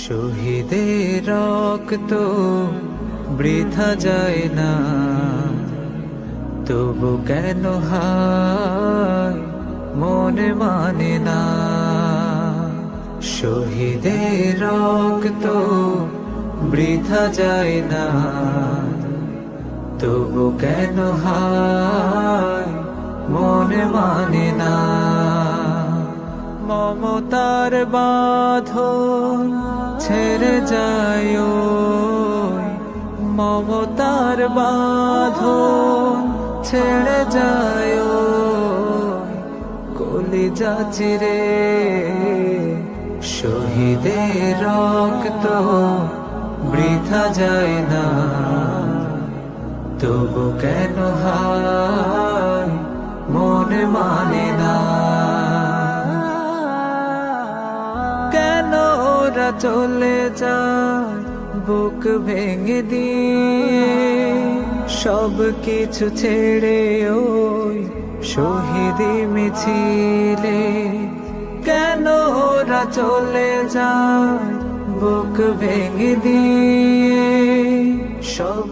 শহীদের রক্ত বৃথা যায় না, তবু কেন হায় মনে মানে না। শহীদের রক্ত বৃথা যায় না, তবু কেন হায় মনে মানে না। মমতার বাঁধন ছেড়ে যায়, মমতার বাঁধন ছেড়ে যায়, কলিজা চিরে। শহীদের রক্ত বৃথা যায় না, তবু কেন হায় মনে মানে না। কেন ওরা চলে যায় বুক ভেঙে দিয়ে, সব কিছু ছেড়ে ওই শহীদি মিছিলে। কেন ওরা চলে যায় বুক ভেঙে দিয়ে, সব